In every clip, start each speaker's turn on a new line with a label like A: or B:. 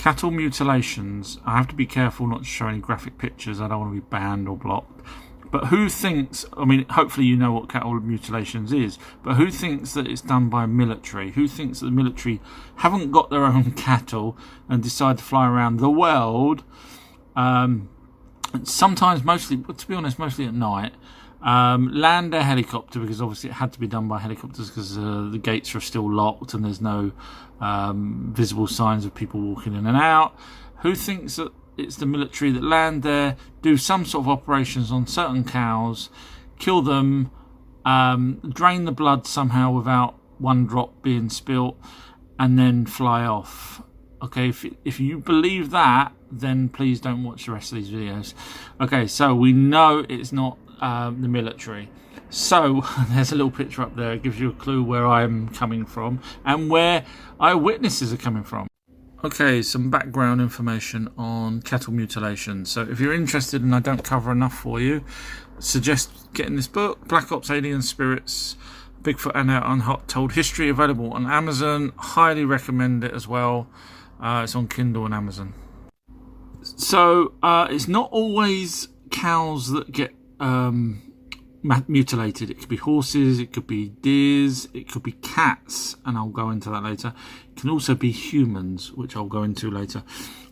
A: Cattle mutilations, I have to be careful not to show any graphic pictures, I don't want to be banned or blocked. But who thinks, I mean, hopefully you know what cattle mutilations is, but who thinks that it's done by military? Who thinks that the military haven't got their own cattle and decide to fly around the world, sometimes, mostly, to be honest, mostly at night, land their helicopter, because obviously it had to be done by helicopters because the gates are still locked and there's no visible signs of people walking in and out. Who thinks that it's the military that land there, do some sort of operations on certain cows, kill them, drain the blood somehow without one drop being spilt, and then fly off? Okay, if you believe that, then please don't watch the rest of these videos. Okay, so we know it's not the military. So there's a little picture up there. It gives you a clue where I'm coming from and where eyewitnesses are coming from. Okay, some background information on cattle mutilation. So if you're interested and I don't cover enough for you, suggest getting this book, Black Ops Alien Spirits, Bigfoot and Our Untold History, available on Amazon. Highly recommend it as well. It's on Kindle and Amazon. So it's not always cows that get mutilated. It could be horses, it could be deers, it could be cats, and I'll go into that later. It can also be humans, which I'll go into later.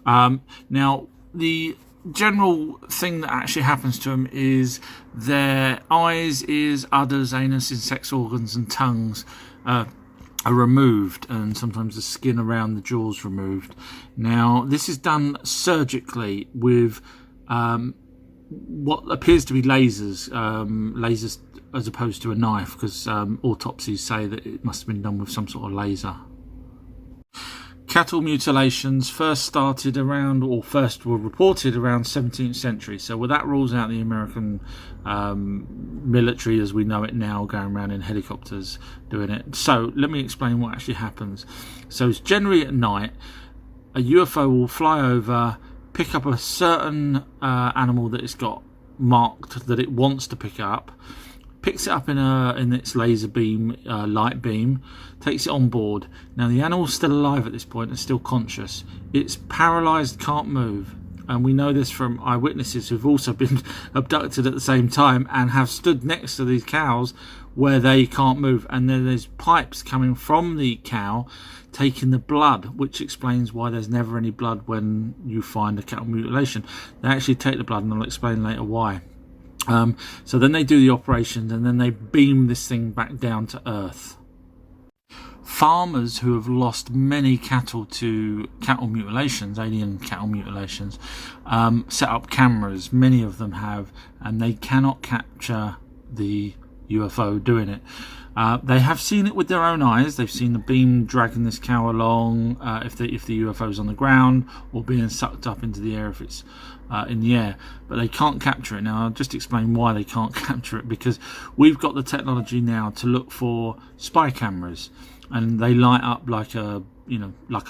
A: Now, the general thing that actually happens to them is their eyes, ears, udders, anus, sex organs and tongues are removed, and sometimes the skin around the jaws removed. Now, this is done surgically with what appears to be lasers, lasers as opposed to a knife, because autopsies say that it must have been done with some sort of laser. Cattle mutilations first started around, or first were reported around 17th century. So well, that rules out the American military as we know it now, going around in helicopters doing it. So let me explain what actually happens. So it's generally at night, a UFO will fly over, pick up a certain animal that it's got marked that it wants to pick up, picks it up in its laser beam, light beam, takes it on board. Now the animal's still alive at this point and still conscious. It's paralysed, can't move, and we know this from eyewitnesses who've also been abducted at the same time and have stood next to these cows where they can't move, and then there's pipes coming from the cow taking the blood, which explains why there's never any blood when you find a cattle mutilation. They actually take the blood, and I'll explain later why. So then they do the operation, and then they beam this thing back down to earth. Farmers who have lost many cattle to cattle mutilations, alien cattle mutilations, set up cameras. Many of them have, and they cannot capture the UFO doing it. They have seen it with their own eyes. They've seen the beam dragging this cow along, if the UFO is on the ground, or being sucked up into the air if it's in the air, but they can't capture it. Now I'll just explain why they can't capture it, because we've got the technology now to look for spy cameras, and they light up like a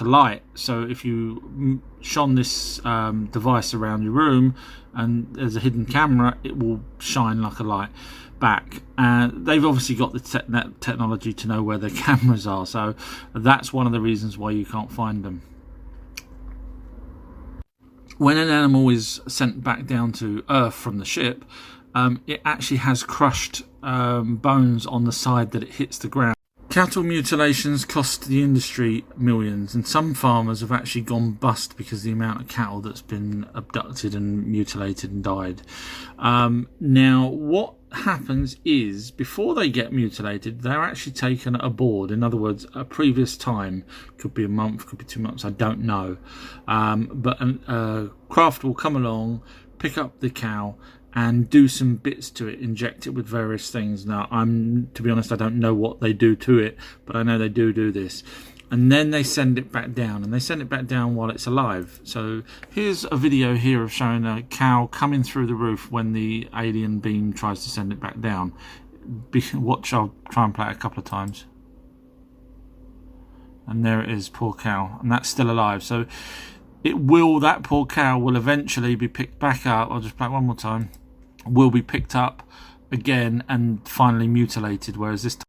A: light. So if you shone this device around your room and there's a hidden camera, it will shine like a light back. And they've obviously got the technology to know where their cameras are, so that's one of the reasons why you can't find them. When an animal is sent back down to earth from the ship, it actually has crushed bones on the side that it hits the ground. Cattle mutilations cost the industry millions, and some farmers have actually gone bust because of the amount of cattle that's been abducted and mutilated and died. Now, what happens is, before they get mutilated, they're actually taken aboard. In other words, a previous time, could be a month, could be 2 months, I don't know. But a craft will come along, pick up the cow, and do some bits to it, inject it with various things. Now, to be honest, I don't know what they do to it, but I know they do this. And then they send it back down, and they send it back down while it's alive. So here's a video here of showing a cow coming through the roof when the alien beam tries to send it back down. Watch, I'll try and play it a couple of times. And there it is, poor cow, and that's still alive. So that poor cow will eventually be picked back up. I'll just play it one more time. Will be picked up again and finally mutilated, whereas this time